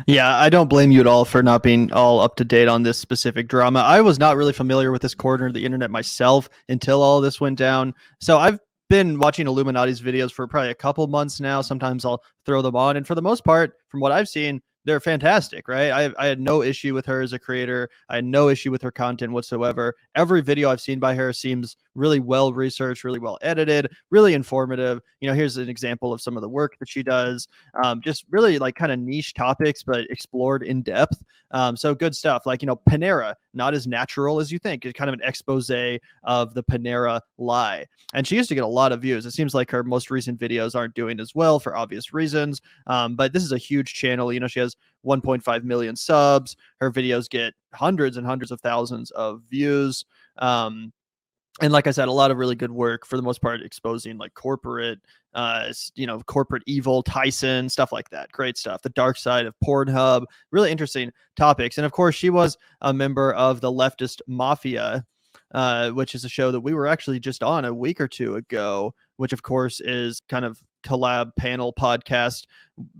Yeah, I don't blame you at all for not being all up to date on this specific drama. I was not really familiar with this corner of the internet myself until all this went down. So I've been watching Illuminati's videos for probably a couple months now. Sometimes I'll throw them on, and for the most part, from what I've seen, they're fantastic, right? I had no issue with her as a creator. I had no issue with her content whatsoever. Every video I've seen by her seems really well researched, really well edited, really informative. Here's an example of some of the work that she does. Just really like kind of niche topics, but explored in depth. So good stuff. Like, Panera, not as natural as you think. It's kind of an expose of the Panera lie. And she used to get a lot of views. It seems like her most recent videos aren't doing as well for obvious reasons. But this is a huge channel. She has 1.5 million subs. Her videos get hundreds and hundreds of thousands of views. And like I said, a lot of really good work for the most part, exposing like corporate evil, Tyson, stuff like that. Great stuff. The dark side of Pornhub, really interesting topics. And of course, she was a member of the Leftist Mafia, which is a show that we were actually just on a week or two ago, which of course is kind of collab panel podcast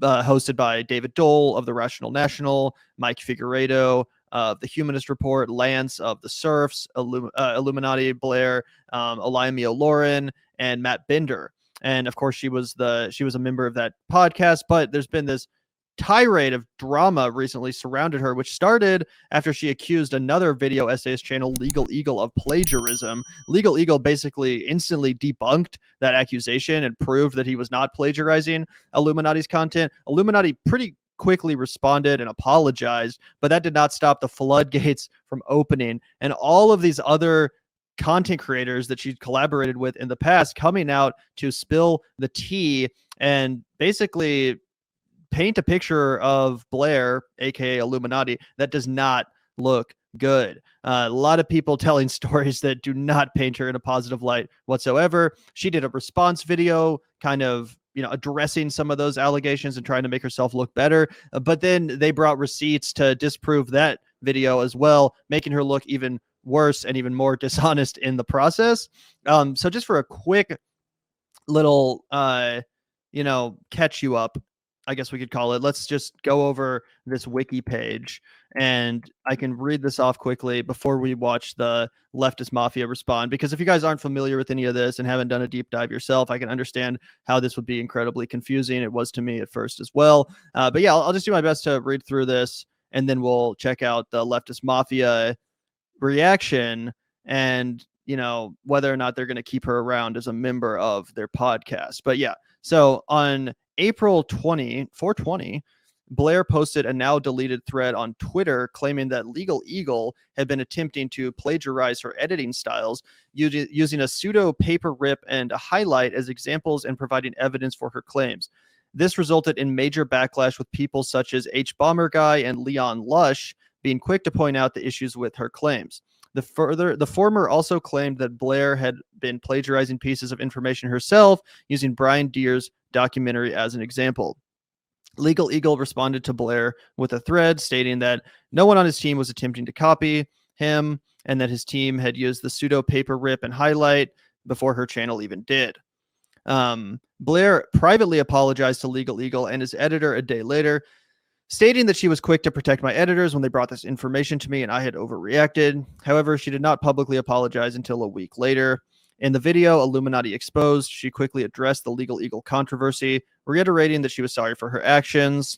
hosted by David Doel of the Rational National, Mike Figueredo of the Humanist Report, Lance of the Serfs, iilluminaughtii, Blair, Olayemi Olurin, and Matt Binder. And of course, she was a member of that podcast. But there's been this tirade of drama recently surrounded her, which started after she accused another video essayist channel, Legal Eagle, of plagiarism. Legal Eagle basically instantly debunked that accusation and proved that he was not plagiarizing Illuminati's content. Illuminaughtii pretty quickly responded and apologized, but that did not stop the floodgates from opening. And all of these other content creators that she collaborated with in the past coming out to spill the tea and basically paint a picture of Blair, aka Illuminaughtii, that does not look good. A lot of people telling stories that do not paint her in a positive light whatsoever. She did a response video kind of addressing some of those allegations and trying to make herself look better. But then they brought receipts to disprove that video as well, making her look even worse and even more dishonest in the process. So just for a quick little, catch you up, I guess we could call it. Let's just go over this wiki page, and I can read this off quickly before we watch the Leftist Mafia respond. Because if you guys aren't familiar with any of this and haven't done a deep dive yourself, I can understand how this would be incredibly confusing. It was to me at first as well. But yeah, I'll just do my best to read through this, and then we'll check out the Leftist Mafia reaction and whether or not they're going to keep her around as a member of their podcast. But yeah, so on April 420, Blair posted a now deleted thread on Twitter claiming that Legal Eagle had been attempting to plagiarize her editing styles using a pseudo paper rip and a highlight as examples and providing evidence for her claims. This resulted in major backlash, with people such as H Bomber Guy and Leon Lush being quick to point out the issues with her claims. The former also claimed that Blair had been plagiarizing pieces of information herself, using Brian Deere's documentary as an example. Legal Eagle responded to Blair with a thread stating that no one on his team was attempting to copy him, and that his team had used the pseudo paper rip and highlight before her channel even did. Blair privately apologized to Legal Eagle and his editor a day later, stating that she was quick to protect my editors when they brought this information to me and I had overreacted. However, she did not publicly apologize until a week later. In the video, Illuminaughtii Exposed, she quickly addressed the Legal Eagle controversy, reiterating that she was sorry for her actions.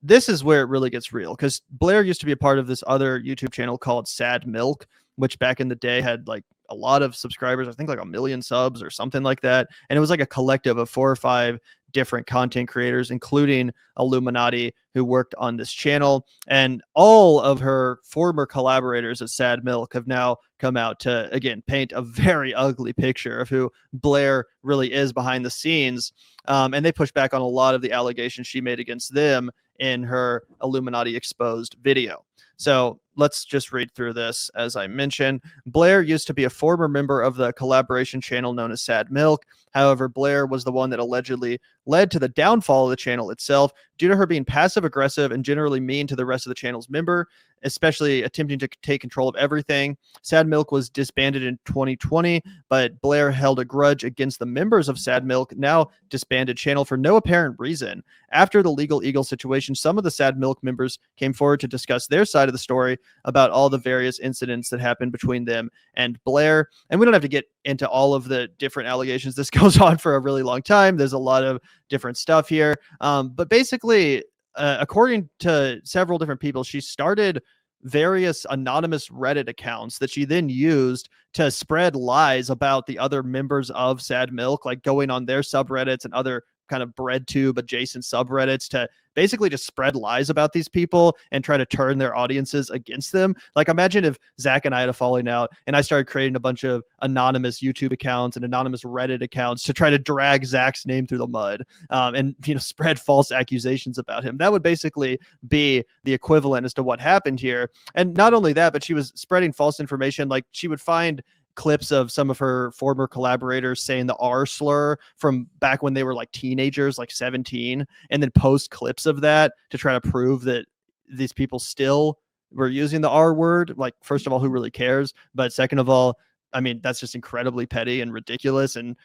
This is where it really gets real, because Blair used to be a part of this other YouTube channel called Sad Milk, which back in the day had like a lot of subscribers, I think like 1 million subs or something like that. And it was like a collective of 4 or 5 different content creators, including Illuminaughtii, who worked on this channel. And all of her former collaborators at Sad Milk have now come out to, again, paint a very ugly picture of who Blair really is behind the scenes. And they push back on a lot of the allegations she made against them in her Illuminaughtii Exposed video. So let's just read through this. As I mentioned, Blair used to be a former member of the collaboration channel known as Sad Milk. However, Blair was the one that allegedly led to the downfall of the channel itself due to her being passive aggressive and generally mean to the rest of the channel's member, especially attempting to take control of everything. Sad Milk was disbanded in 2020, but Blair held a grudge against the members of Sad Milk, now disbanded channel, for no apparent reason. After the Legal Eagle situation, some of the Sad Milk members came forward to discuss their side of the story about all the various incidents that happened between them and Blair. And we don't have to get into all of the different allegations. This goes on for a really long time. There's a lot of different stuff here. But basically, according to several different people, she started various anonymous Reddit accounts that she then used to spread lies about the other members of Sad Milk, like going on their subreddits and other kind of bread tube adjacent subreddits to basically just spread lies about these people and try to turn their audiences against them. Like, imagine if Zach and I had a falling out and I started creating a bunch of anonymous YouTube accounts and anonymous Reddit accounts to try to drag Zach's name through the mud, and, you know, spread false accusations about him. That would basically be the equivalent as to what happened here. And not only that, but she was spreading false information. Like, she would find clips of some of her former collaborators saying the R slur from back when they were like teenagers, like 17, and then post clips of that to try to prove that these people still were using the R word. Like, first of all, who really cares? But second of all, I mean, that's just incredibly petty and ridiculous and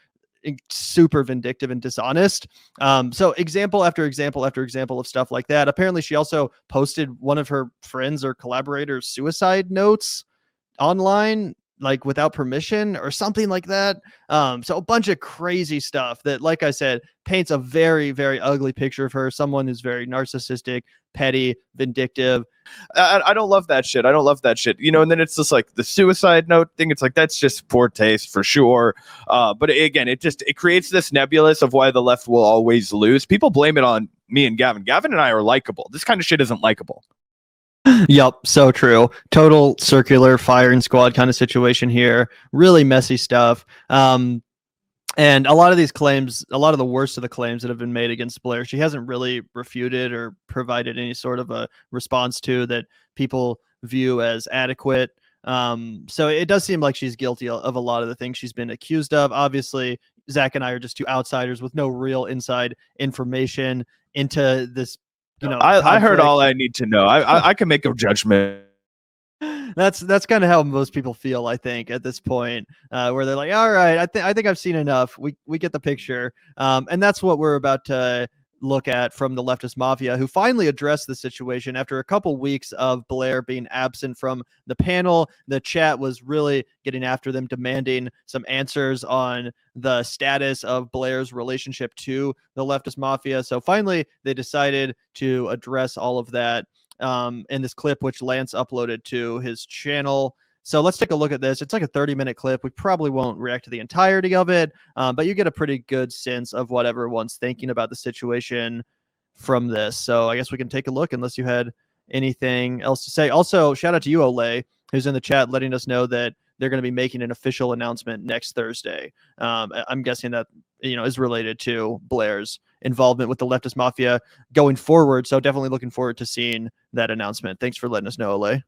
super vindictive and dishonest. So example after example after example of stuff like that. Apparently, she also posted one of her friends or collaborators' suicide notes online, like without permission or something like that. So a bunch of crazy stuff that, like I said, paints a very, very ugly picture of her. Someone who's very narcissistic, petty, vindictive. I don't love that shit. I don't love that shit. You know, and then it's just like the suicide note thing. It's like, that's just poor taste for sure. But again, it creates this nebulous of why the left will always lose. People blame it on me and Gavin. Gavin and I are likable. This kind of shit isn't likable. Yep, so true. Total circular firing squad kind of situation here. Really messy stuff. And a lot of these claims, a lot of the worst of the claims that have been made against Blair, she hasn't really refuted or provided any sort of a response to that people view as adequate. So it does seem like she's guilty of a lot of the things she's been accused of. Obviously, Zach and I are just two outsiders with no real inside information into this. You know, I heard all I need to know. I can make a judgment. That's kind of how most people feel, I think, at this point, where they're like, all right, I think I've seen enough. We get the picture. And that's what we're about to look at from the Leftist Mafia, who finally addressed the situation after a couple weeks of Blair being absent from the panel. The chat was really getting after them, demanding some answers on the status of Blair's relationship to the Leftist Mafia. So finally, they decided to address all of that in this clip, which Lance uploaded to his channel. So let's take a look at this. It's like a 30-minute clip. We probably won't react to the entirety of it, but you get a pretty good sense of what everyone's thinking about the situation from this. So I guess we can take a look unless you had anything else to say. Also, shout out to you, Olay, who's in the chat letting us know that they're going to be making an official announcement next Thursday. I'm guessing that, you know, is related to Blair's involvement with the Leftist Mafia going forward. So definitely looking forward to seeing that announcement. Thanks for letting us know, Olay.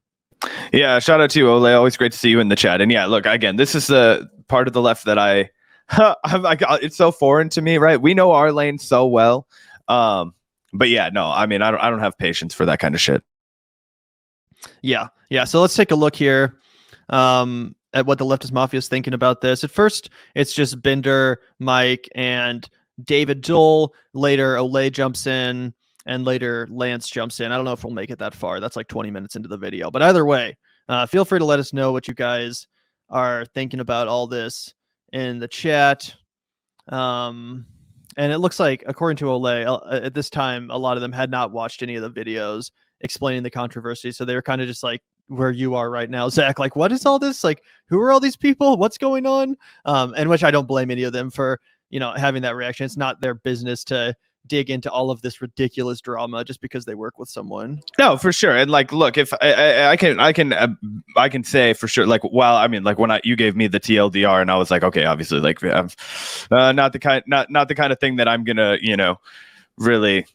Yeah, shout out to you, Ole. Always great to see you in the chat. And yeah, look, again, this is the part of the left that it's so foreign to me, right? We know our lane so well. But yeah, no, I mean, I don't have patience for that kind of shit. Yeah. So let's take a look here at what the Leftist Mafia is thinking about this. At first, it's just Binder, Mike, and David Doel. Later, Olay jumps in. And later, Lance jumps in. I don't know if we'll make it that far. That's like 20 minutes into the video. But either way, feel free to let us know what you guys are thinking about all this in the chat. And it looks like, according to Olay, at this time, a lot of them had not watched any of the videos explaining the controversy. So they were kind of just like where you are right now, Zach. Like, what is all this? Like, who are all these people? What's going on? And which I don't blame any of them for, you know, having that reaction. It's not their business to dig into all of this ridiculous drama just because they work with someone. No, for sure. And like, look, if I can say for sure, like, well, I mean, like when you gave me the TLDR and I was like, okay, obviously, like, not the kind of thing that I'm gonna, you know, really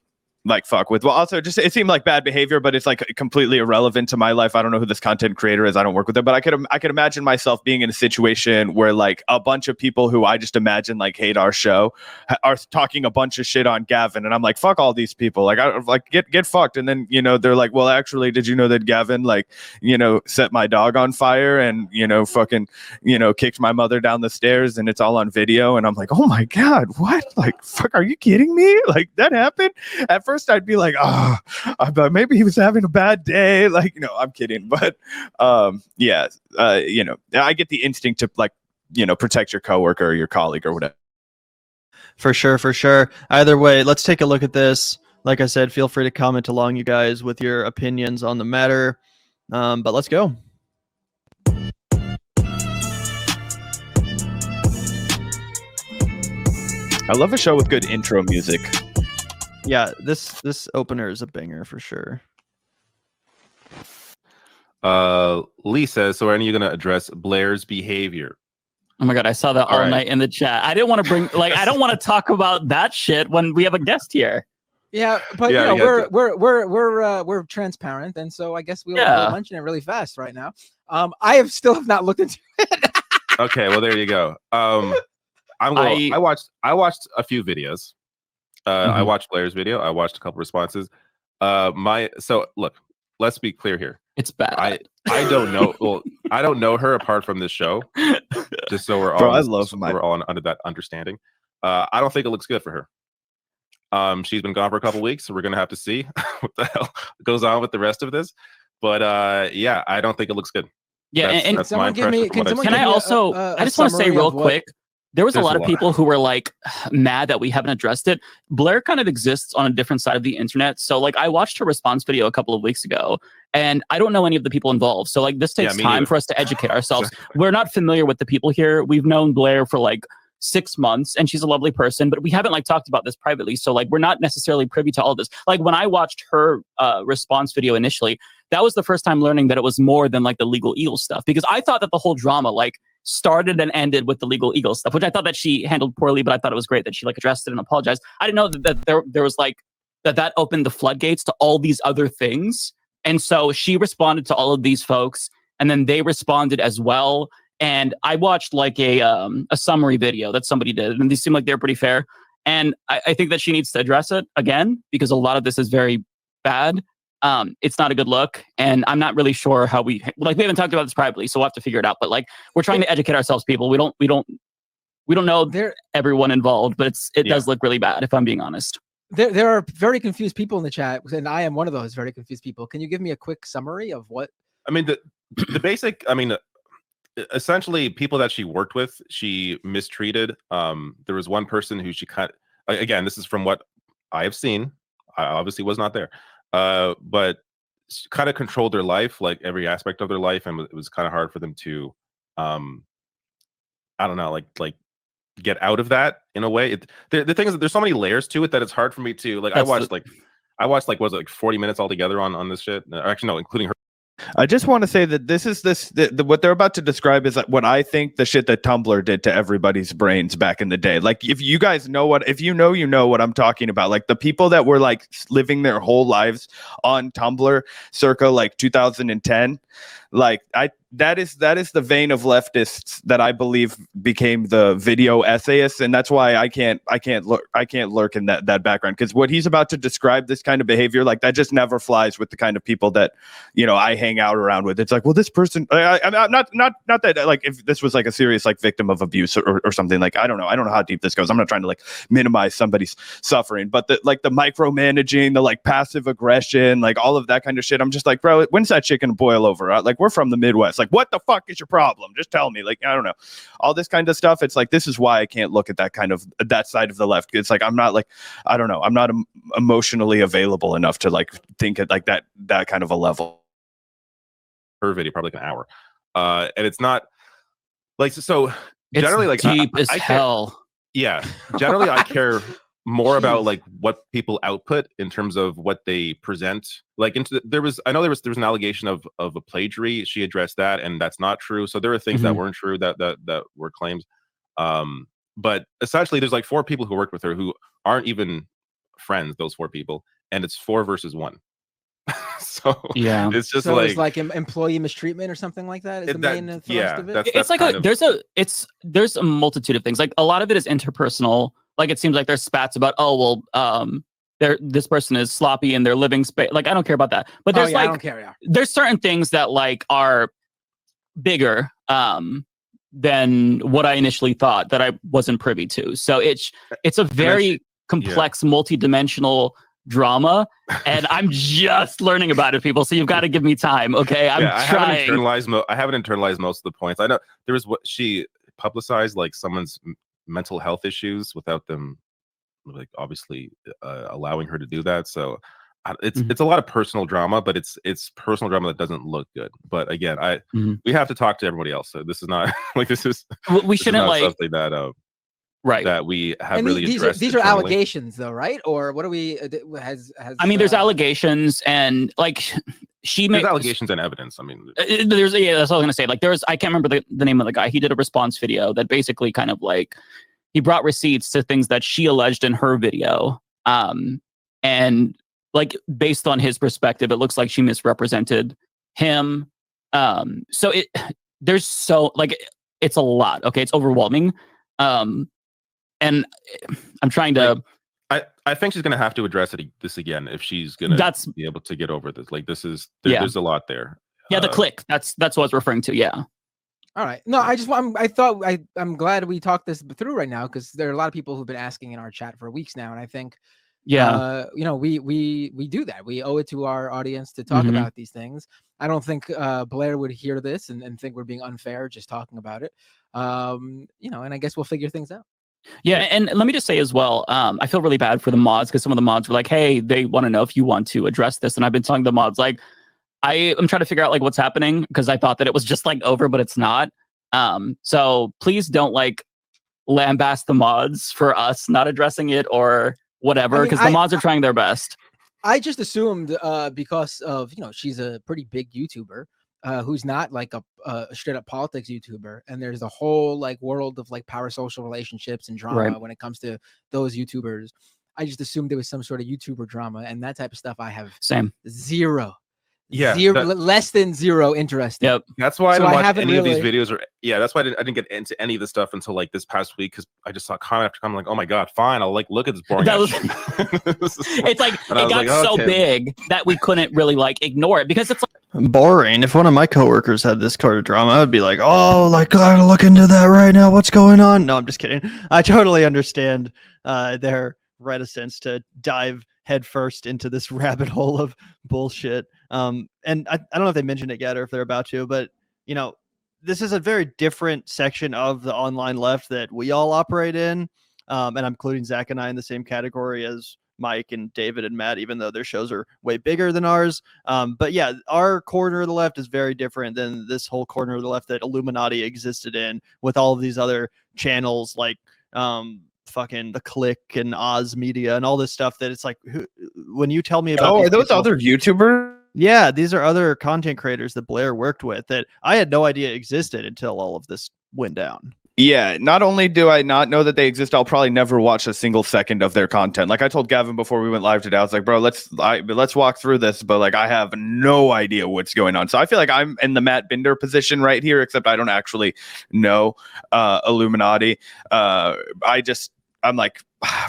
like fuck with. Well, also just it seemed like bad behavior, but it's like completely irrelevant to my life. I don't know who this content creator is. I don't work with them, but I could imagine myself being in a situation where like a bunch of people who I just imagine like hate our show are talking a bunch of shit on Gavin, and I'm like, fuck all these people. Like I like get fucked, and then they're like, well, actually, did you know that Gavin like set my dog on fire and fucking kicked my mother down the stairs, and it's all on video, and I'm like, oh my god, what? Like fuck, are you kidding me? Like that happened? At first I'd be like, but maybe he was having a bad day. Like, I'm kidding. But I get the instinct to like, protect your coworker or your colleague or whatever. For sure, for sure. Either way, let's take a look at this. Like I said, feel free to comment along, you guys, with your opinions on the matter. But let's go. I love a show with good intro music. Yeah, this opener is a banger for sure. Lee says, so are you going to address Blair's behavior? Oh my god, I saw that all night in the chat. I didn't want to bring I don't want to talk about that shit when we have a guest here. Yeah, but we're transparent, and so I guess we'll mention it really fast right now. I still have not looked into it. Okay, well there you go. I watched a few videos. I watched Blair's video. I watched a couple responses. So look, let's be clear here. It's bad. I don't know. Well, I don't know her apart from this show. Just so we're all, we're all under that understanding. I don't think it looks good for her. She's been gone for a couple weeks, so we're gonna have to see what the hell goes on with the rest of this. But yeah, I don't think it looks good. Yeah, that's my impression. Can I also? I just want to say real quick. There was a lot of people who were like mad that we haven't addressed it. Blair kind of exists on a different side of the internet. So like I watched her response video a couple of weeks ago and I don't know any of the people involved. So like this takes time for us to educate ourselves. We're not familiar with the people here. We've known Blair for like 6 months and she's a lovely person, but we haven't like talked about this privately. So like we're not necessarily privy to all of this. Like when I watched her response video initially, that was the first time learning that it was more than like the legal eagle stuff, because I thought that the whole drama like started and ended with the legal eagle stuff, which I thought that she handled poorly, but I thought it was great that she like addressed it and apologized. I didn't know that there was like that opened the floodgates to all these other things. And so she responded to all of these folks and then they responded as well. And I watched like a summary video that somebody did and these seem like they're pretty fair. And I think that she needs to address it again because a lot of this is very bad. It's not a good look, and I'm not really sure how we haven't talked about this privately, so we'll have to figure it out. But like, we're trying to educate ourselves, people. We don't know everyone involved, but it does look really bad, if I'm being honest. There are very confused people in the chat, and I am one of those very confused people. Can you give me a quick summary of what? I mean, the basic. I mean, essentially, people that she worked with, she mistreated. There was one person who she again, this is from what I have seen. I obviously was not there. But kind of controlled their life, like every aspect of their life, and it was kind of hard for them to, I don't know, like get out of that in a way. The thing is that there's so many layers to it that it's hard for me to like. I watched was it like 40 minutes altogether on this shit. Actually, no, including her. I just want to say that what they're about to describe is what I think the shit that Tumblr did to everybody's brains back in the day. Like, if you guys know what I'm talking about. Like the people that were like living their whole lives on Tumblr circa like 2010. Like that is the vein of leftists that I believe became the video essayists, and that's why I can't lurk in that background, because what he's about to describe, this kind of behavior, like that just never flies with the kind of people that I hang out around with. It's like, well, this person, I'm not that like if this was like a serious like victim of abuse or something, like I don't know how deep this goes. I'm not trying to like minimize somebody's suffering, but the micromanaging, the like passive aggression, like all of that kind of shit. I'm just like, bro, when's that shit gonna boil over? Like, we're from the Midwest. Like, what the fuck is your problem? Just tell me. Like, I don't know, all this kind of stuff. It's like, this is why I can't look at that side of the left. It's like, I'm not like, I don't know, I'm not emotionally available enough to like think at like that kind of a level. Her video probably like an hour, and it's not like so. Generally, it's like deep as hell. Yeah, generally, I care more about like what people output in terms of what they present. Like there was an allegation of a plagiary. She addressed that, and that's not true. So there are things that weren't true that were claims. But essentially, there's like 4 people who worked with her who aren't even friends, those 4 people, and it's 4 versus 1. So yeah, it's just so it's like employee mistreatment or something like that. Is the main thrust of it? It's like there's a multitude of things. Like a lot of it is interpersonal. Like it seems like there's spats about, oh well, this person is sloppy in their living space. Like I don't care about that. But there's I don't care, there's certain things that like are bigger than what I initially thought that I wasn't privy to. So it's a very complex, multi-dimensional drama, and I'm just learning about it, people. So you've got to give me time, okay? I'm trying. I haven't internalized most of the points. I know there was what she publicized, like someone's mental health issues without them, like obviously allowing her to do that. So it's a lot of personal drama, but it's personal drama that doesn't look good. But again, we have to talk to everybody else. So this is not like this is we shouldn't like something that right that we have and really addressed. These are allegations, though, right? Or what are we? I mean, there's allegations, and like she makes allegations and evidence. I mean, there's that's all I was gonna say. Like I can't remember the name of the guy. He did a response video that basically kind of like he brought receipts to things that she alleged in her video, and like based on his perspective, it looks like she misrepresented him. So there's so like it's a lot. Okay, it's overwhelming. And I'm trying to. I think she's gonna have to address this again if she's gonna be able to get over this. Like this is there's a lot there. Yeah, the click. That's what I was referring to. Yeah. All right. No, I'm glad we talked this through right now because there are a lot of people who've been asking in our chat for weeks now, and I think we do that. We owe it to our audience to talk about these things. I don't think Blair would hear this and think we're being unfair just talking about it. And I guess we'll figure things out. Yeah, and let me just say as well, I feel really bad for the mods because some of the mods were like, hey, they want to know if you want to address this. And I've been telling the mods, like, I am trying to figure out like what's happening because I thought that it was just like over, but it's not. So please don't like lambaste the mods for us not addressing it or whatever, because the mods are trying their best. I just assumed because of, she's a pretty big YouTuber. Who's not like a straight up politics YouTuber, and there's a whole like world of like power social relationships and drama when it comes to those YouTubers. I just assumed there was some sort of YouTuber drama, and that type of stuff I have zero less than zero interest in. Yep. That's why I didn't watch any of these videos, that's why I didn't get into any of this stuff until like this past week, because I just saw comment after comment, like, oh my god, fine, I'll like look at this boring it's like it got so big that we couldn't really like ignore it because it's like boring. If one of my coworkers had this kind of drama, I would be like, oh, like gotta look into that right now, what's going on? No, I'm just kidding. I totally understand their reticence to dive headfirst into this rabbit hole of bullshit. And I don't know if they mentioned it yet or if they're about to, but this is a very different section of the online left that we all operate in. And I'm including Zach and I in the same category as Mike and David and Matt, even though their shows are way bigger than ours. But yeah, our corner of the left is very different than this whole corner of the left that Illuminaughtii existed in with all of these other channels like fucking The Click and Oz Media and all this stuff that it's like, when you tell me about are those other YouTubers? Yeah, these are other content creators that Blair worked with that I had no idea existed until all of this went down. Yeah, not only do I not know that they exist, I'll probably never watch a single second of their content. Like I told Gavin before we went live today, I was like, bro, let's walk through this, but like I have no idea what's going on. So I feel like I'm in the Matt Binder position right here, except I don't actually know Illuminaughtii. I'm like,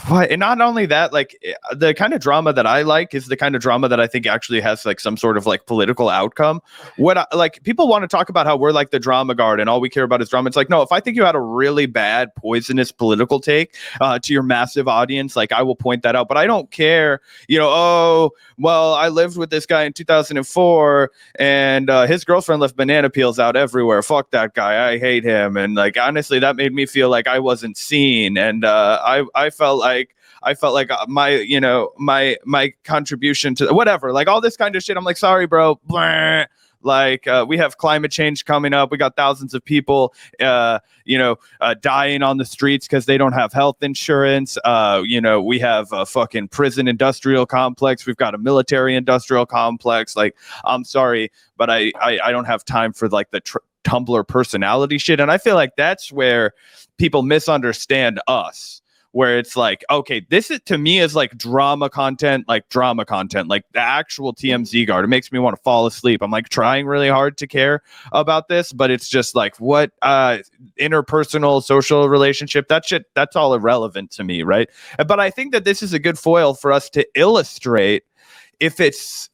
what? And not only that, like the kind of drama that I like is the kind of drama that I think actually has like some sort of like political outcome. Like people want to talk about how we're like the drama guard and all we care about is drama. It's like, no, if I think you had a really bad, poisonous political take to your massive audience, like I will point that out. But I don't care, oh, well, I lived with this guy in 2004 and his girlfriend left banana peels out everywhere. Fuck that guy. I hate him. And like, honestly, that made me feel like I wasn't seen. And I felt like my contribution to whatever, like all this kind of shit. I'm like, sorry, bro. Blah. Like we have climate change coming up. We got thousands of people, dying on the streets because they don't have health insurance. We have a fucking prison industrial complex. We've got a military industrial complex. Like, I'm sorry, but I don't have time for like the Tumblr personality shit. And I feel like that's where people misunderstand us. where it's like, okay, this is to me is like drama content, like the actual TMZ guard. It makes me want to fall asleep. I'm like trying really hard to care about this, but it's just like what interpersonal social relationship, that shit, that's all irrelevant to me, right? But I think that this is a good foil for us to illustrate if it's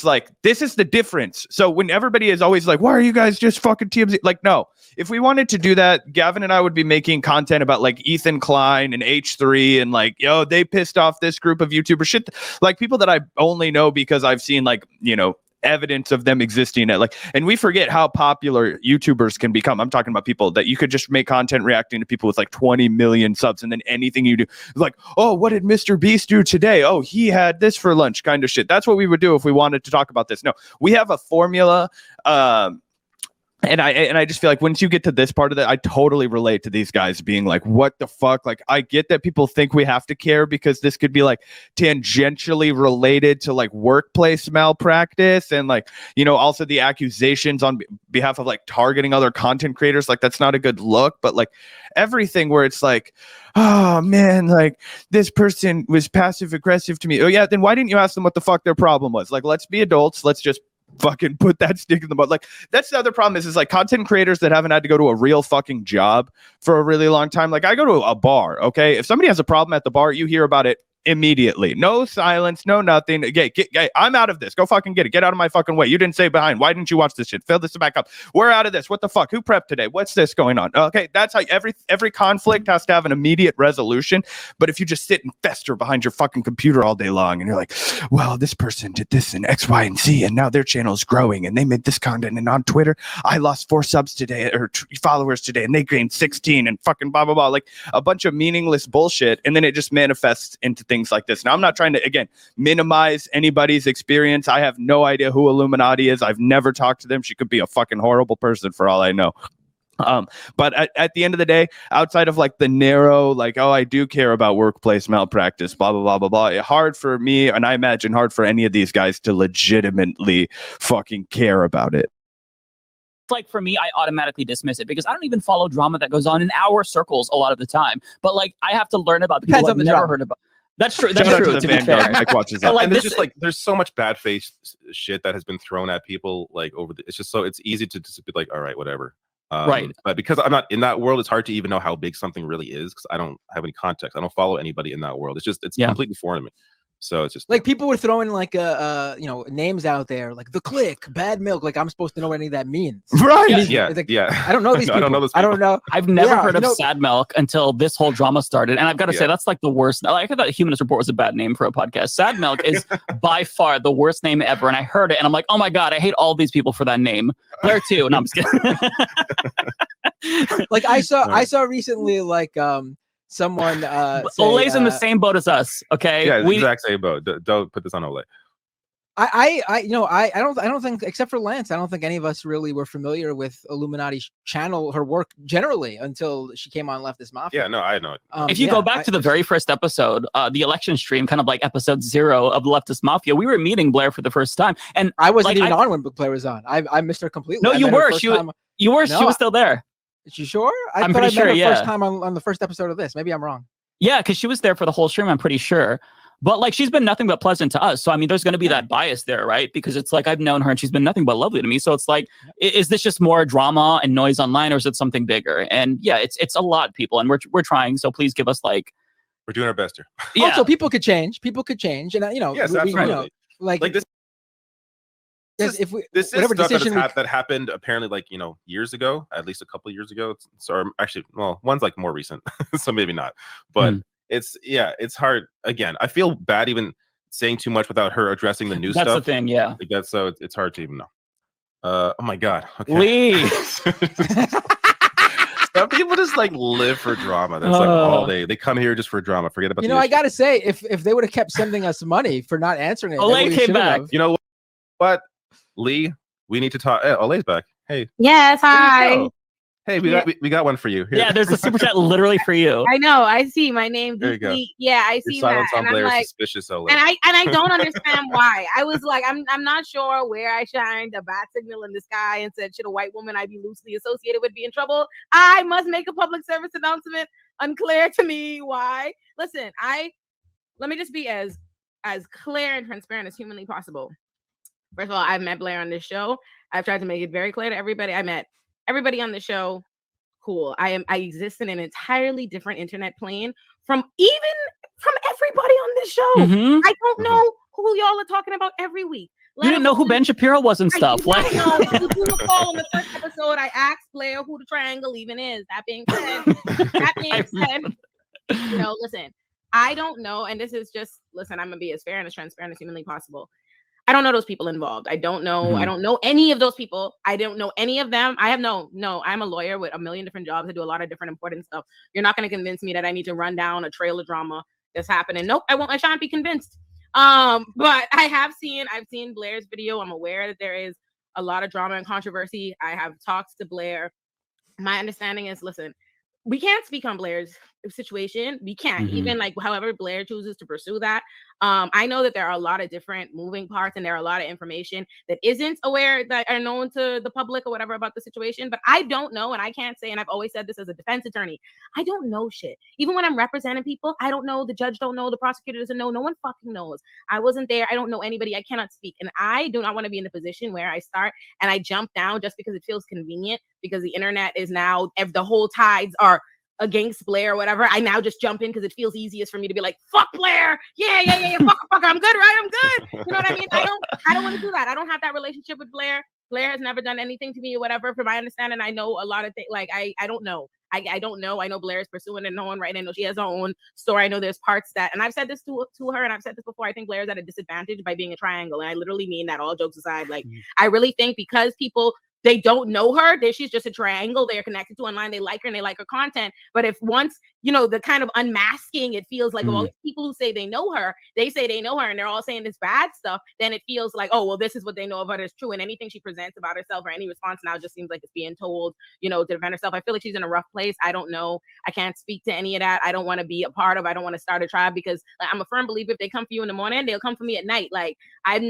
like, this is the difference. So when everybody is always like, why are you guys just fucking TMZ? Like, no, if we wanted to do that, Gavin and I would be making content about like Ethan Klein and H3 and like, yo, they pissed off this group of YouTubers, shit, like people that I only know because I've seen like, you know, evidence of them existing at like, and we forget how popular YouTubers can become. I'm talking about people that you could just make content reacting to people with like 20 million subs, and then anything you do is like, oh, what did Mr. Beast do today? Oh, he had this for lunch, kind of shit. That's what we would do if we wanted to talk about this. No, we have a formula. And I just feel like once you get to this part of it, I totally relate to these guys being like, what the fuck? Like, I get that people think we have to care because this could be like tangentially related to like workplace malpractice and like, you know, also the accusations on behalf of like targeting other content creators. Like, that's not a good look, but like everything where it's like, oh man, like this person was passive aggressive to me. Oh yeah, then why didn't you ask them what the fuck their problem was? Like, let's be adults. Let's just fucking put that stick in the mud. Like, that's the other problem is like content creators that haven't had to go to a real fucking job for a really long time. Like, I go to a bar, okay? If somebody has a problem at the bar, you hear about it immediately. No silence, no nothing. I'm out of this. Go fucking get it. Get out of my fucking way. You didn't stay behind. Why didn't you watch this shit? Fill this back up. We're out of this. What the fuck? Who prepped today? What's this going on? Okay, that's how every conflict has to have an immediate resolution. But if you just sit and fester behind your fucking computer all day long and you're like, well, this person did this and X, Y, and Z, and now their channel is growing and they made this content, and on Twitter, I lost 4 subs today or followers today and they gained 16 and fucking blah, blah, blah. Like a bunch of meaningless bullshit. And then it just manifests into things like this. Now, I'm not trying to, again, minimize anybody's experience. I have no idea who Illuminaughtii is. I've never talked to them. She could be a fucking horrible person for all I know. But at the end of the day, outside of like the narrow, like, oh, I do care about workplace malpractice, blah, blah, blah, blah, blah. Hard for me, and I imagine hard for any of these guys to legitimately fucking care about it. Like for me, I automatically dismiss it because I don't even follow drama that goes on in our circles a lot of the time. But like, I have to learn about the people I've never heard about. That's true. That's true. To be fair, Mike watches that. Like, there's just like there's so much bad face shit that has been thrown at people like over the. It's just so it's easy to just be like, all right, whatever. Right. But because I'm not in that world, it's hard to even know how big something really is because I don't have any context. I don't follow anybody in that world. It's completely foreign to me. So it's just like people were throwing like you know, names out there like the click, bad milk. Like I'm supposed to know what any of that means. Right. Yeah. I don't know these people. I don't know those people. I don't know. I've never heard of sad milk until this whole drama started. And I've got to say, that's like the worst. Like, I thought Humanist Report was a bad name for a podcast. Sad milk is by far the worst name ever. And I heard it and I'm like, oh my God, I hate all these people for that name. Blair too. No, I'm just kidding. Like I saw recently like someone Olay's in the same boat as us, okay? Yeah, the exact same boat. Don't put this on Olay. I don't think, except for Lance, I don't think any of us really were familiar with Illuminaughtii's channel, her work generally, until she came on Leftist Mafia. Yeah, no, I know. If you go back to the very first episode, the election stream, kind of like episode 0 of Leftist Mafia, we were meeting Blair for the first time, and I wasn't even on when Blair was on. I missed her completely. No, you were. She was still there. Is she sure? I'm pretty sure. Yeah. First time on the first episode of this. Maybe I'm wrong. Yeah, because she was there for the whole stream. I'm pretty sure. But like, she's been nothing but pleasant to us. So I mean, there's going to be that bias there, right? Because it's like I've known her and she's been nothing but lovely to me. So it's like, is this just more drama and noise online, or is it something bigger? And yeah, it's a lot, people, and we're trying. So please give us like, we're doing our best here. Yeah. Also, people could change, and you know, yes, absolutely. You know, like this. This is stuff that happened apparently like, you know, years ago, at least a couple of years ago. So actually, well, one's like more recent, so maybe not. But it's hard. Again, I feel bad even saying too much without her addressing the new stuff. That's the thing, yeah. Like that's so it's hard to even know. Oh my God. Okay. Lee. Some people just like live for drama. That's like all day. They come here just for drama. Forget about. You know, I gotta say, if they would have kept sending us money for not answering it, Olay came back. You know what? Lee, we need to talk. Hey, Olay's back. Hey. Yes, hi. Hey, we got one for you. Here. Yeah, there's a super chat literally for you. I know. I see my name. There you go. Yeah, I see that. On Blair like, suspicious, Olay. And I don't understand why. I was like, I'm not sure where I shined a bat signal in the sky and said, should a white woman I be loosely associated with be in trouble? I must make a public service announcement. unclear to me why. Listen, let me just be as clear and transparent as humanly possible. First of all, I've met Blair on this show. I've tried to make it very clear to everybody. I met everybody on the show. Cool. I exist in an entirely different internet plane from everybody on this show. I don't know who y'all are talking about every week. You didn't know who Ben Shapiro was and stuff. I did not know. If you recall in the first episode, I asked Blair who the triangle even is. That being said, you know, listen, I don't know. And this is just, listen, I'm going to be as fair and as transparent as humanly possible. I don't know those people involved. I don't know. I don't know any of those people. I don't know any of them. I have no, I'm a lawyer with a million different jobs. I do a lot of different important stuff. You're not going to convince me that I need to run down a trail of drama that's happening. Nope, I won't. I shan't be convinced. But I've seen Blair's video. I'm aware that there is a lot of drama and controversy. I have talked to Blair. My understanding is, listen, we can't speak on Blair's situation. We can't, even like however Blair chooses to pursue that. I know that there are a lot of different moving parts and there are a lot of information that isn't aware, that are known to the public or whatever about the situation, but I don't know. And I can't say, and I've always said this as a defense attorney, I don't know shit. Even when I'm representing people, I don't know. The judge don't know. The prosecutor doesn't know. No one fucking knows. I wasn't there. I don't know anybody. I cannot speak. And I do not want to be in the position where I start and I jump down just because it feels convenient, because the internet is now, if the whole tides are against Blair or whatever, I now just jump in because it feels easiest for me to be like, fuck Blair, yeah, fuck, I'm good, right? I'm good. You know what I mean? I don't want to do that. I don't have that relationship with Blair. Blair has never done anything to me or whatever. From my understanding, I know a lot of things. Like I don't know. I don't know. I know Blair is pursuing it, no one, right? I know she has her own story. I know there's parts that, and I've said this to her, and I've said this before, I think Blair is at a disadvantage by being a triangle. And I literally mean that, all jokes aside. Like, I really think because people, they don't know her, she's just a triangle they're connected to online. They like her and they like her content. But if once, you know, the kind of unmasking, it feels like all these people who say they know her, they say they know her and they're all saying this bad stuff, then it feels like, oh, well, this is what they know about her is true. And anything she presents about herself or any response now just seems like it's being told, you know, to defend herself. I feel like she's in a rough place. I don't know. I can't speak to any of that. I don't want to be a part of, I don't want to start a tribe, because I'm a firm believer if they come for you in the morning, they'll come for me at night. Like, I do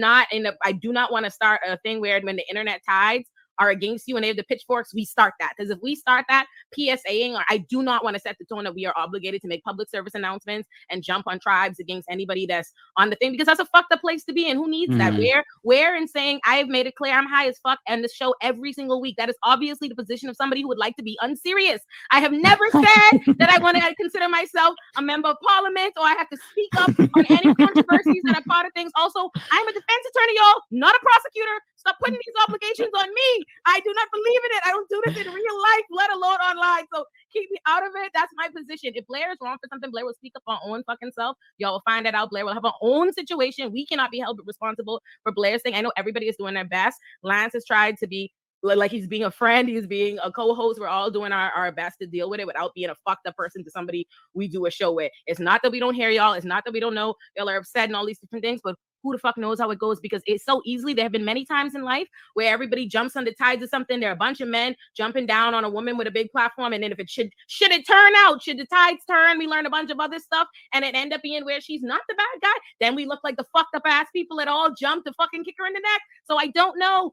not want to start a thing where when the internet tides are against you and they have the pitchforks, we start that. Because if we start that PSAing, or I do not want to set the tone that we are obligated to make public service announcements and jump on tribes against anybody that's on the thing, because that's a fucked up place to be in. Who needs that? Where in saying I have made it clear I'm high as fuck and the show every single week, that is obviously the position of somebody who would like to be unserious. I have never said that I want to consider myself a member of parliament or I have to speak up on any controversies that are part of things. Also, I'm a defense attorney, y'all, not a prosecutor. Stop putting these obligations on me. I do not believe in it. I don't do this in real life, let alone online. So keep me out of it. That's my position. If Blair is wrong for something, Blair will speak up on her own fucking self. Y'all will find that out. Blair will have her own situation. We cannot be held responsible for Blair's thing. I know everybody is doing their best. Lance has tried to be like, he's being a friend, he's being a co-host. We're all doing our best to deal with it without being a fucked up person to somebody we do a show with. It's not that we don't hear y'all. It's not that we don't know y'all are upset and all these different things, but who the fuck knows how it goes? Because it's so easily, there have been many times in life where everybody jumps on the tides of something. There are a bunch of men jumping down on a woman with a big platform. And then if it should it turn out, should the tides turn, we learn a bunch of other stuff and it end up being where she's not the bad guy, then we look like the fucked up ass people that all jumped to fucking kick her in the neck. So I don't know,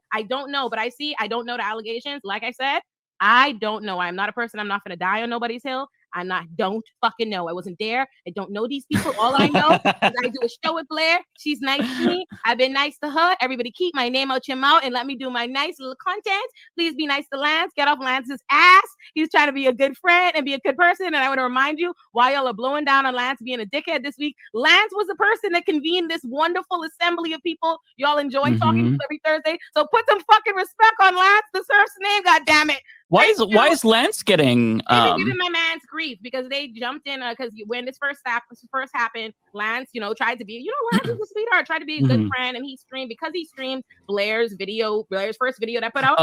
but I don't know the allegations. Like I said, I don't know. I'm not a person. I'm not going to die on nobody's hill. Don't fucking know. I wasn't there. I don't know these people. All I know is I do a show with Blair. She's nice to me. I've been nice to her. Everybody keep my name out your mouth and let me do my nice little content. Please be nice to Lance. Get off Lance's ass. He's trying to be a good friend and be a good person. And I want to remind you, while y'all are blowing down on Lance being a dickhead this week, Lance was the person that convened this wonderful assembly of people y'all enjoy talking to every Thursday. So put some fucking respect on Lance, the Serfs name, God damn it. Why is Lance getting giving my man's grief? Because they jumped in because when this first happened, Lance, tried to be, Lance is a sweetheart, tried to be a good friend, and he streamed Blair's first video that put out.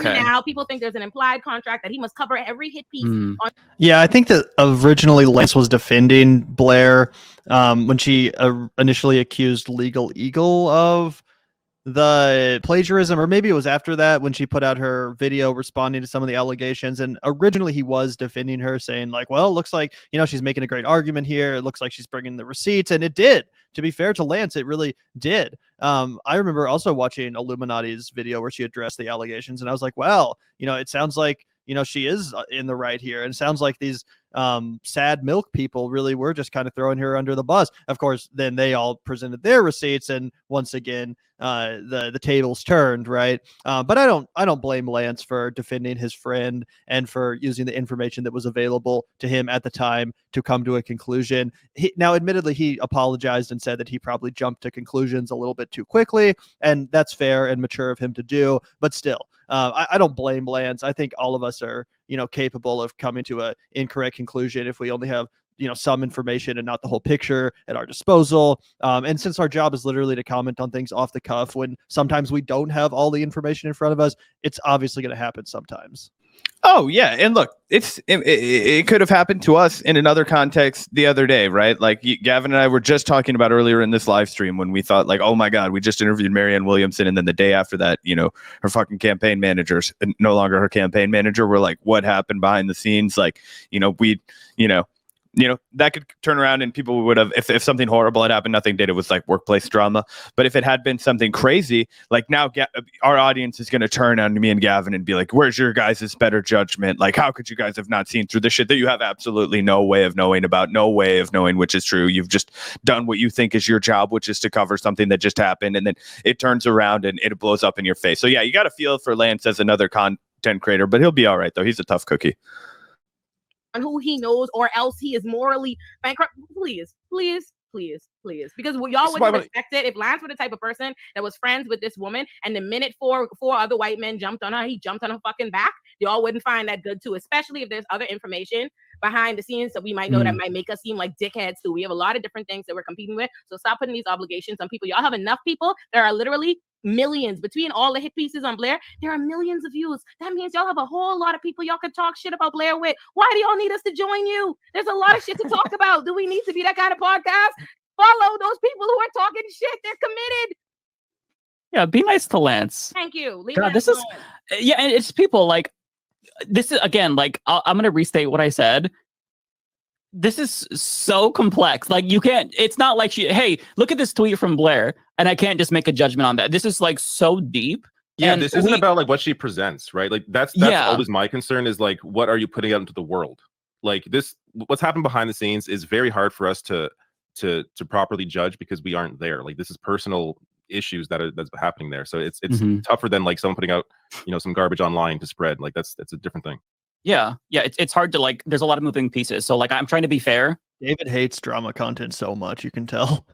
Now people think there's an implied contract that he must cover every hit piece. Yeah, I think that originally Lance was defending Blair when she initially accused Legal Eagle of the plagiarism, or maybe it was after that when she put out her video responding to some of the allegations. And originally he was defending her, saying like, well, it looks like, she's making a great argument here. It looks like she's bringing the receipts. And it did. To be fair to Lance, it really did. I remember also watching iilluminautie's video where she addressed the allegations, and I was like, well, it sounds like, she is in the right here. And it sounds like these sad milk people really were just kind of throwing her under the bus. Of course, then they all presented their receipts, and once again, the tables turned, right? But I don't blame Lance for defending his friend and for using the information that was available to him at the time to come to a conclusion. Now, admittedly, he apologized and said that he probably jumped to conclusions a little bit too quickly, and that's fair and mature of him to do. But still, I don't blame Lance. I think all of us are, capable of coming to a incorrect conclusion if we only have some information and not the whole picture at our disposal. And since our job is literally to comment on things off the cuff when sometimes we don't have all the information in front of us, it's obviously going to happen sometimes. Oh yeah, and look, it could have happened to us in another context the other day, right? Like Gavin and I were just talking about earlier in this live stream when we thought like, oh my God, we just interviewed Marianne Williamson, and then the day after that, her fucking campaign manager's no longer her campaign manager. We're like, what happened behind the scenes? Like, that could turn around and people would have, if something horrible had happened, nothing did. It was like workplace drama. But if it had been something crazy, like now our audience is going to turn on me and Gavin and be like, where's your guys' better judgment? Like, how could you guys have not seen through the shit that you have absolutely no way of knowing about, no way of knowing which is true? You've just done what you think is your job, which is to cover something that just happened. And then it turns around and it blows up in your face. So yeah, you got to feel for Lance as another content creator, but he'll be all right though. He's a tough cookie. On who he knows, or else he is morally bankrupt. Please. Because y'all wouldn't respect it if Lance were the type of person that was friends with this woman, and the minute four other white men jumped on her, he jumped on her fucking back. Y'all wouldn't find that good too, especially if there's other information behind the scenes that we might know that might make us seem like dickheads too. We have a lot of different things that we're competing with, so stop putting these obligations on people. Y'all have enough people. There are literally millions between all the hit pieces on Blair. There are millions of views. That means y'all have a whole lot of people y'all could talk shit about Blair with. Why do y'all need us to join you? There's a lot of shit to talk about. Do we need to be that kind of podcast? Follow those people who are talking shit. They're committed. Yeah, be nice to Lance. Thank you. God, this is and it's people like this is again like I'm gonna restate what I said. This is so complex. Like you can't. It's not like hey, look at this tweet from Blair, and I can't just make a judgment on that. This is like so deep. Yeah, this isn't about like what she presents, right? Like that's always my concern is like what are you putting out into the world? Like this, what's happened behind the scenes is very hard for us to properly judge because we aren't there. Like this is personal issues that's happening there. So it's tougher than like someone putting out some garbage online to spread. Like that's a different thing. Yeah, it's hard to like. There's a lot of moving pieces. So like, I'm trying to be fair. David hates drama content so much, you can tell.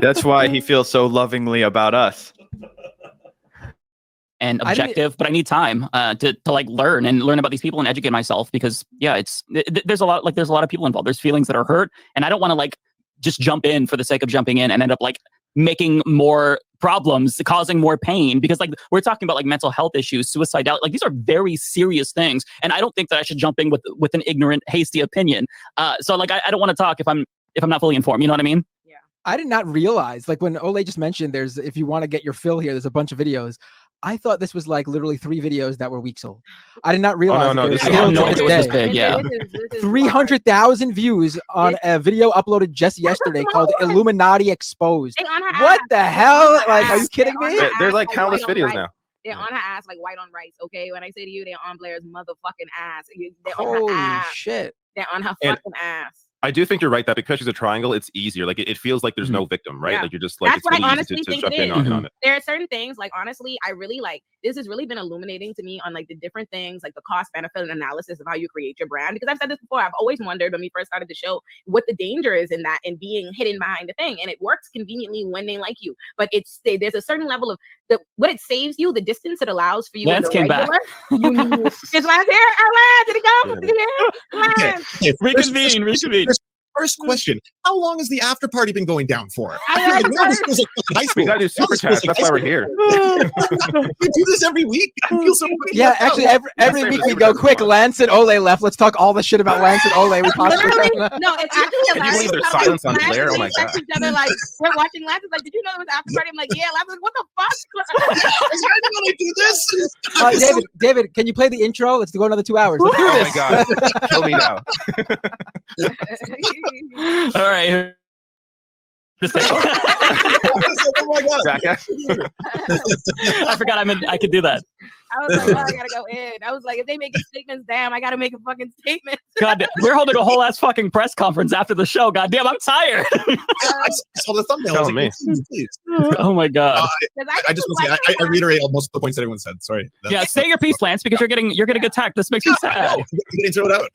That's why he feels so lovingly about us. And objective, but I need time to like learn about these people and educate myself because there's a lot of people involved. There's feelings that are hurt, and I don't want to like just jump in for the sake of jumping in and end up like making more problems, causing more pain, because like we're talking about like mental health issues, suicidality, like these are very serious things, and I don't think that I should jump in with an ignorant, hasty opinion. So like I don't want to talk if I'm not fully informed. You know what I mean? Yeah. I did not realize, like when Ole just mentioned, if you want to get your fill here, there's a bunch of videos. I thought this was like literally 3 videos that were weeks old. I did not realize. No, it was this big. Yeah, 300,000 views on a video uploaded just yesterday called "Illuminaughtii Exposed." What the hell? Like, are you kidding me? There's like countless videos now. They're on her ass like white on rice. Okay, when I say to you, they're on Blair's motherfucking ass. They're on her ass. Holy shit! They're on her fucking ass. I do think you're right that because she's a triangle, it's easier. Like it feels like there's no victim, right? Yeah. Like you're just like, that's it's what I really honestly easy to think jump it in is. on it. There are certain things, like honestly, I really like this has really been illuminating to me on like the different things, like the cost benefit analysis of how you create your brand. Because I've said this before, I've always wondered when we first started the show what the danger is in that and being hidden behind the thing. And it works conveniently when they like you, but there's a certain level of what it saves you, the distance it allows for you. Lance came back. Is Lance here? Lance, did he go? Did he here? Reconvene. First question: how long has the after party been going down for? I feel like this feels like high school. We gotta do super chats. That's why we're here. We do this every week. I feel so yeah, actually, every week we go quick. Lance and Ole left. Let's talk all the shit about Lance and Ole. We possibly no, it's actually Can you believe there's silence on Blair? Oh my god! Each other, like we're watching Lance. Is like, did you know it was after party? I'm like, yeah. Lance was like, what the fuck? Is there anyone I do this? David, can you play the intro? Let's go another 2 hours. Let's do this. Oh my god! Kill me now. All right. Oh my god! I forgot I could do that. I was like, oh, I gotta go in. I was like, if they making statements, damn, I gotta make a fucking statement. God, we're holding a whole ass fucking press conference after the show. God damn, I'm tired. I saw the thumbnail. I was like, please. Oh my god. I just want to say, I reiterate most of the points everyone said. Sorry. Yeah, say your piece, Lance, because you're getting attacked. This makes me sad. You can throw it out.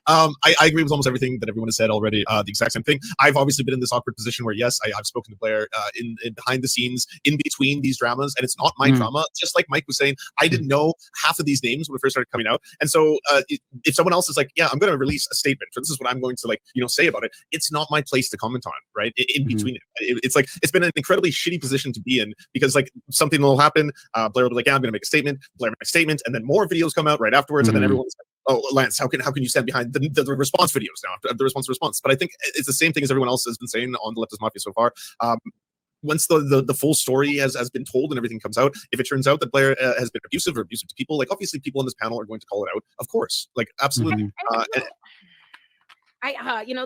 I agree with almost everything that everyone has said already. The exact same thing. I've obviously been in this awkward position where, yes, I've spoken to Blair in behind the scenes, in between these dramas, and it's not my drama. Just like Mike was saying, I didn't know half of these names when it first started coming out, and so if someone else is like, yeah, I'm going to release a statement, or this is what I'm going to say about it, it's not my place to comment on, right? In between it's like, it's been an incredibly shitty position to be in, because like something will happen, Blair will be like, yeah, I'm going to make a statement, Blair make a statement, and then more videos come out right afterwards, and then everyone's like, oh, Lance, how can you stand behind the response videos now, the response? But I think it's the same thing as everyone else has been saying on the Leftist Mafia so far. Once the full story has been told and everything comes out, if it turns out that Blair has been abusive to people, like obviously people in this panel are going to call it out, of course, like absolutely.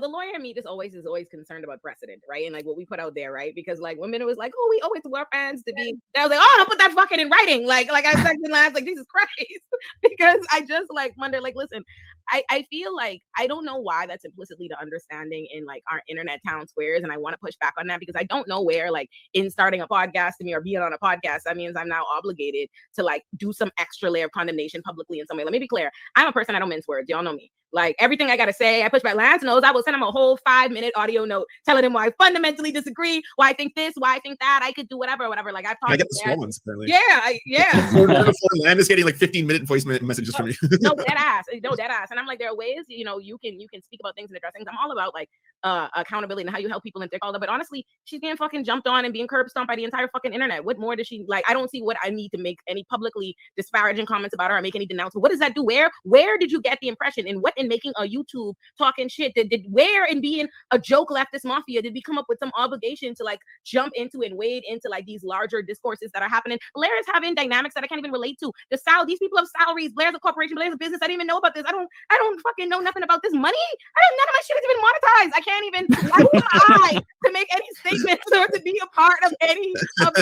The lawyer in me just always is concerned about precedent, right? And like what we put out there, right? Because like women, it was like, oh, we always want fans to be. I was like, oh, don't put that fucking in writing. Like I texted last, like Jesus Christ, because I just like wonder, like, listen, I feel like I don't know why that's implicitly the understanding in like our internet town squares, and I want to push back on that because I don't know where like in starting a podcast to me or being on a podcast, that means I'm now obligated to like do some extra layer of condemnation publicly in some way. Let me be clear, I'm a person, I don't mince words. Y'all know me. Like everything I gotta say, I push back. Lance knows I will send him a whole 5-minute audio note telling him why I fundamentally disagree, why I think this, why I think that. I could do whatever. Like I've talked. I get the small ones apparently. Yeah. Land is getting like 15-minute voice messages from you. No, dead ass. And I'm like, there are ways, you can speak about things and address things. I'm all about like accountability and how you help people and all that. But honestly, she's getting fucking jumped on and being curb stomped by the entire fucking internet. What more does she like? I don't see what I need to make any publicly disparaging comments about her or make any denouncement. What does that do? Where did you get the impression? And what in making a YouTube talking shit did where in being a joke leftist mafia did we come up with some obligation to like jump into and wade into like these larger discourses that are happening? Blair is having dynamics that I can't even relate to. These people have salaries. Blair's a corporation. Blair's a business. I didn't even know about this. I don't fucking know nothing about this money. None of my shit is even monetized. I can't even. Who am I to make any statements or to be a part of any of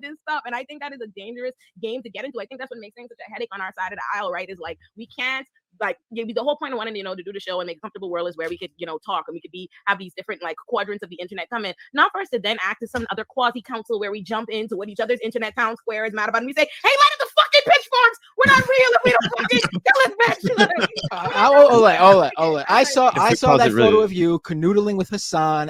this stuff? And I think that is a dangerous game to get into. I think that's what makes things such a headache on our side of the aisle, right? Is like we can't. Like the whole point of wanting to do the show and make a comfortable world is where we could talk and we could have these different like quadrants of the internet come in, not for us to then act as some other quasi council where we jump into what each other's internet town square is mad about and we say, hey, light up the fucking pitchforks, we're not real if we don't fucking tell us Ole. I saw that photo of you canoodling with Hassan.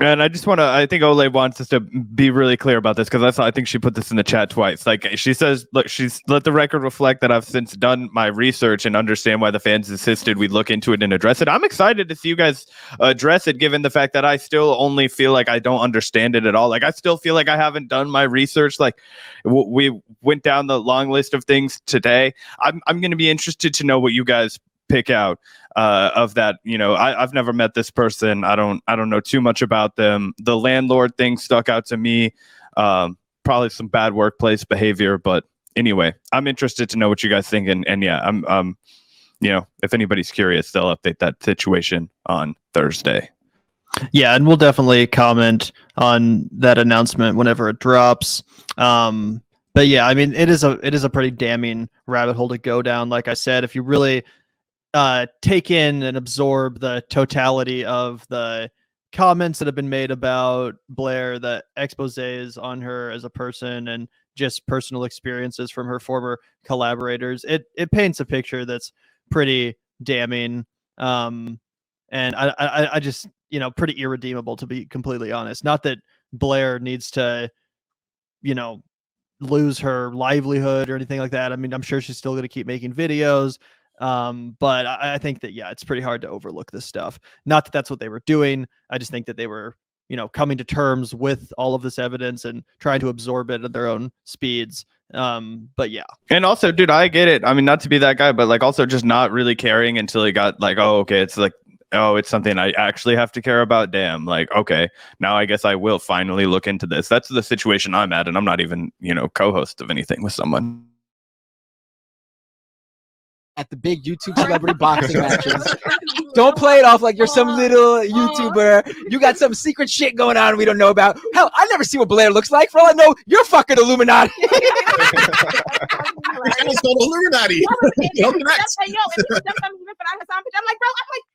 And I think Ole wants us to be really clear about this because I think she put this in the chat twice. Like she says, look, she's let the record reflect that I've since done my research and understand why the fans insisted we look into it and address it. I'm excited to see you guys address it, given the fact that I still only feel like I don't understand it at all. Like I still feel like I haven't done my research. Like we went down the long list of things today. I'm going to be interested to know what you guys pick out of that. I've never met this person. I don't know too much about them. The landlord thing stuck out to me. Probably some bad workplace behavior, but anyway, I'm interested to know what you guys think. And yeah, I'm if anybody's curious, they'll update that situation on Thursday. Yeah, and we'll definitely comment on that announcement whenever it drops. But yeah, I mean, it is a pretty damning rabbit hole to go down. Like I said, if you really take in and absorb the totality of the comments that have been made about Blair, the exposés on her as a person, and just personal experiences from her former collaborators, it paints a picture that's pretty damning. And I just, pretty irredeemable, to be completely honest. Not that Blair needs to, lose her livelihood or anything like that. I mean, I'm sure she's still going to keep making videos. But I think that, yeah, it's pretty hard to overlook this stuff. Not that that's what they were doing. I just think that they were, coming to terms with all of this evidence and trying to absorb it at their own speeds. But yeah. And also, dude, I get it. I mean, not to be that guy, but like also just not really caring until he got like, oh, okay, it's like, oh, it's something I actually have to care about. Damn. Like, okay, now I guess I will finally look into this. That's the situation I'm at. And I'm not even, co-host of anything with someone. at the big YouTube celebrity boxing matches. Don't play it off like you're some little YouTuber. You got some secret shit going on we don't know about. Hell, I never see what Blair looks like. For all I know, you're fucking Illuminati. The channel's called Illuminaughtii. I'm like, bro,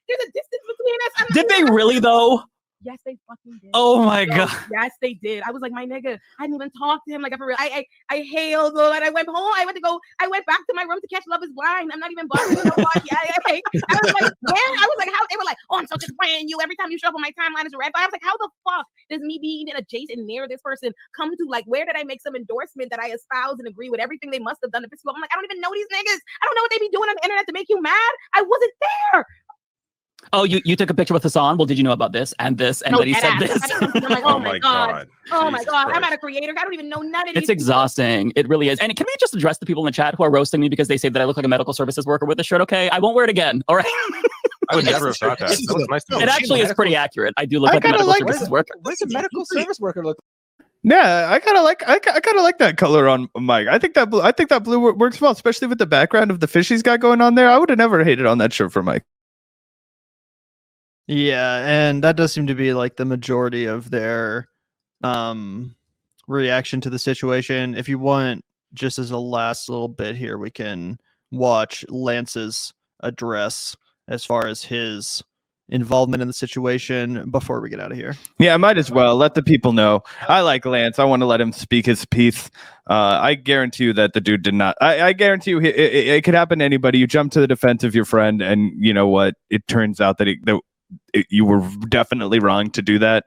there's a distance between us. Did they really though? Yes, they fucking did. Oh my god. Yes, they did. I was like, my nigga, I didn't even talk to him. Like, for real. I hailed him and I went home. I went back to my room to catch Love Is Blind. I'm not even bothering nobody. I was like, where? I was like, how? They were like, oh, I'm so disappointed in you. Every time you show up on my timeline is a red flag. I was like, how the fuck does me being adjacent near this person come to, like, where did I make some endorsement that I espouse and agree with everything they must have done to piss you off? I'm like, I don't even know these niggas. I don't know what they be doing on the internet to make you mad. I wasn't there. Oh, you took a picture with Hassan? Well, did you know about this and this? And then he said this. I'm like, oh my god. Oh my Jesus god. Christ. I'm not a creator. I don't even know none of these. It's exhausting. It really is. And can we just address the people in the chat who are roasting me because they say that I look like a medical services worker with this shirt? Okay, I won't wear it again. All right. I would never have thought that. That was nice to It actually is pretty accurate. I do look like a medical services worker. What does a medical service worker look like? Yeah, I kind of like that color on Mike. I think that blue works well, especially with the background of the fish he's got going on there. I would have never hated on that shirt for Mike. Yeah, and that does seem to be like the majority of their reaction to the situation. If you want, just as a last little bit here, we can watch Lance's address as far as his involvement in the situation before we get out of here. Yeah, I might as well let the people know. I like Lance. I want to let him speak his piece. I guarantee you that the dude did not. I guarantee you it could happen to anybody. You jump to the defense of your friend, and you know what? It turns out that you were definitely wrong to do that.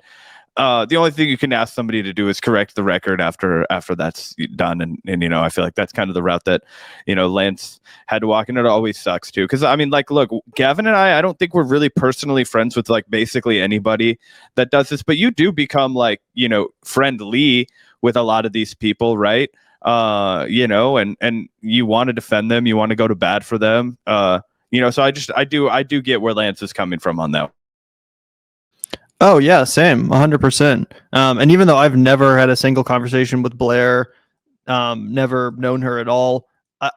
The only thing you can ask somebody to do is correct the record after that's done. And you know, I feel like that's kind of the route that, you know, Lance had to walk, and it always sucks too. Cause I mean, like, look, Gavin and I don't think we're really personally friends with like basically anybody that does this, but you do become like, you know, friendly with a lot of these people. Right. You know, and you want to defend them. You want to go to bat for them. You know, so I do get where Lance is coming from on that. Oh yeah, same, 100%. And even though I've never had a single conversation with Blair, never known her at all,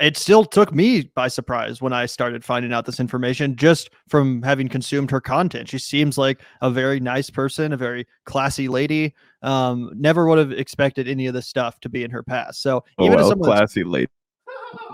it still took me by surprise when I started finding out this information just from having consumed her content. She seems like a very nice person, a very classy lady. Never would have expected any of this stuff to be in her past. So even as someone classy lady.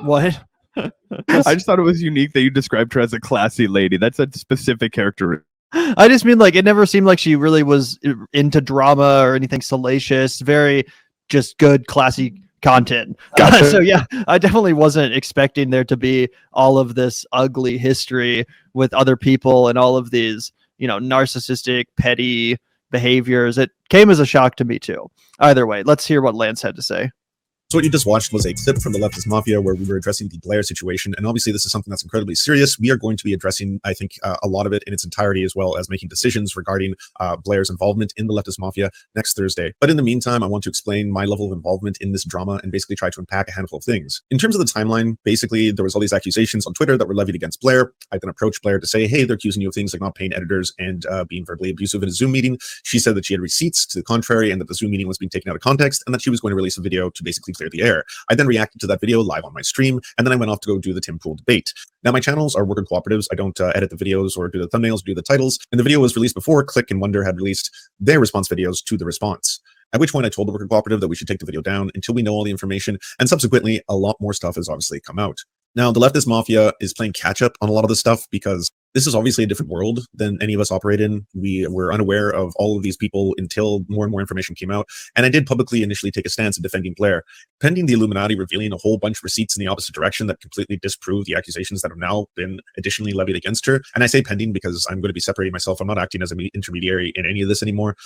What? I just thought it was unique that you described her as a classy lady. That's a specific characteristic. I just mean, like, it never seemed like she really was into drama or anything salacious. Very just good, classy content. So yeah, I definitely wasn't expecting there to be all of this ugly history with other people and all of these, you know, narcissistic, petty behaviors. It came as a shock to me too. Either way, let's hear what Lance had to say. So what you just watched was a clip from the Leftist Mafia where we were addressing the Blair situation. And obviously this is something that's incredibly serious. We are going to be addressing, I think, a lot of it in its entirety, as well as making decisions regarding Blair's involvement in the Leftist Mafia next Thursday. But in the meantime, I want to explain my level of involvement in this drama and basically try to unpack a handful of things. In terms of the timeline, basically, there was all these accusations on Twitter that were levied against Blair. I then approached Blair to say, hey, they're accusing you of things like not paying editors and being verbally abusive in a Zoom meeting. She said that she had receipts to the contrary and that the Zoom meeting was being taken out of context and that she was going to release a video to basically clear the air. I then reacted to that video live on my stream, and then I went off to go do the Tim Pool debate. Now, my channels are worker cooperatives. I don't edit the videos or do the thumbnails, or do the titles. And the video was released before Click and Wonder had released their response videos to the response. At which point I told the worker cooperative that we should take the video down until we know all the information. And subsequently, a lot more stuff has obviously come out. Now, the Leftist Mafia is playing catch up on a lot of this stuff because this is obviously a different world than any of us operate in. We were unaware of all of these people until more and more information came out. And I did publicly initially take a stance in defending Blair, pending the Illuminaughtii revealing a whole bunch of receipts in the opposite direction that completely disprove the accusations that have now been additionally levied against her. And I say pending because I'm going to be separating myself. I'm not acting as an intermediary in any of this anymore.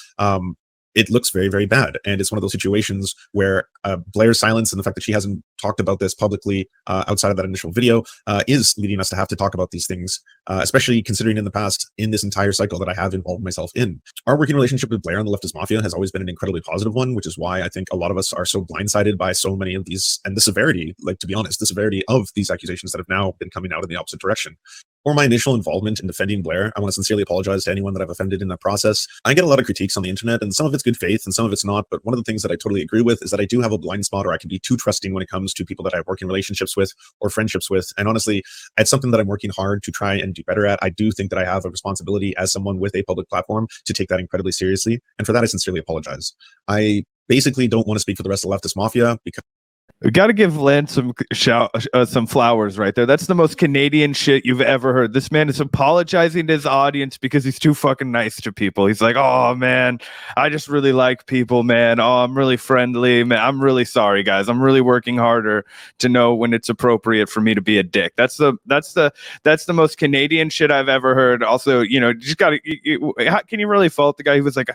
It looks very, very bad. And it's one of those situations where Blair's silence and the fact that she hasn't talked about this publicly outside of that initial video is leading us to have to talk about these things, especially considering in the past, in this entire cycle that I have involved myself in. Our working relationship with Blair and the Leftist Mafia has always been an incredibly positive one, which is why I think a lot of us are so blindsided by so many of these, and the severity, like, to be honest, the severity of these accusations that have now been coming out in the opposite direction. For my initial involvement in defending Blair, I want to sincerely apologize to anyone that I've offended in that process. I get a lot of critiques on the internet, and some of it's good faith and some of it's not, but one of the things that I totally agree with is that I do have a blind spot, or I can be too trusting when it comes comes to people that I work in relationships with or friendships with. And honestly, it's something that I'm working hard to try and do better at. I do think that I have a responsibility as someone with a public platform to take that incredibly seriously. And for that, I sincerely apologize. I basically don't want to speak for the rest of Leftist Mafia because we got to give Lance some flowers right there. That's the most Canadian shit you've ever heard. This man is apologizing to his audience because he's too fucking nice to people. He's like, oh man, I just really like people, man. Oh, I'm really friendly, man. I'm really sorry, guys. I'm really working harder to know when it's appropriate for me to be a dick. That's the most Canadian shit I've ever heard. Also, you know, just got to. How can you really fault the guy who was like,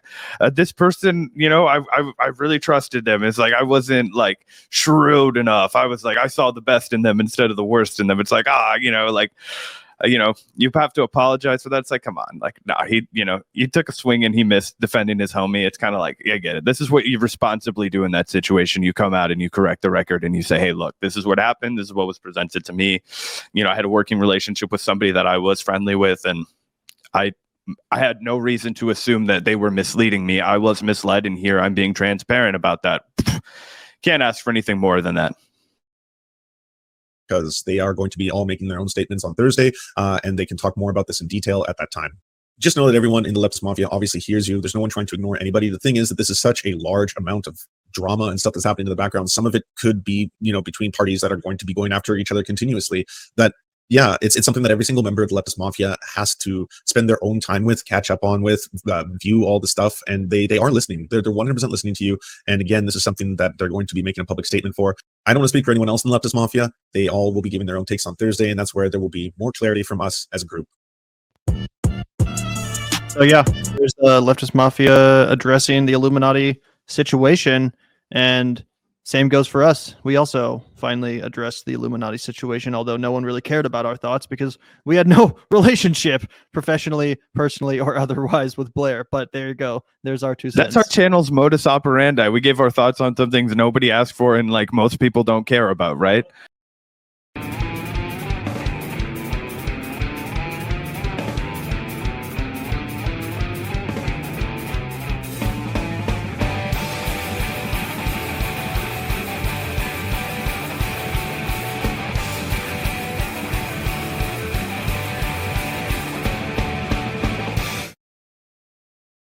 this person? You know, I really trusted them. It's like I wasn't like shrewd enough. I was like, I saw the best in them instead of the worst in them. It's like, you know, you have to apologize for that. It's like, come on, like, nah, he took a swing and he missed defending his homie. It's kind of like, I get it. This is what you responsibly do in that situation. You come out and you correct the record and you say, hey, look, this is what happened. This is what was presented to me. You know, I had a working relationship with somebody that I was friendly with, and I had no reason to assume that they were misleading me. I was misled, and here I'm being transparent about that. Can't ask for anything more than that. Because they are going to be all making their own statements on Thursday, and they can talk more about this in detail at that time. Just know that everyone in the Leftist Mafia obviously hears you. There's no one trying to ignore anybody. The thing is that this is such a large amount of drama and stuff that's happening in the background. Some of it could be, you know, between parties that are going to be going after each other continuously. That, yeah, it's something that every single member of the Leftist Mafia has to spend their own time with, catch up on with, view all the stuff, and they are listening. They're 100% listening to you. And again, this is something that they're going to be making a public statement for. I don't want to speak for anyone else in the Leftist Mafia. They all will be giving their own takes on Thursday, and that's where there will be more clarity from us as a group. So yeah, there's the Leftist Mafia addressing the Illuminati situation, and same goes for us. We also finally addressed the Illuminati situation, although no one really cared about our thoughts because we had no relationship professionally, personally, or otherwise with Blair. But there you go. There's our 2 cents. That's our channel's modus operandi. We gave our thoughts on some things nobody asked for and like most people don't care about, right?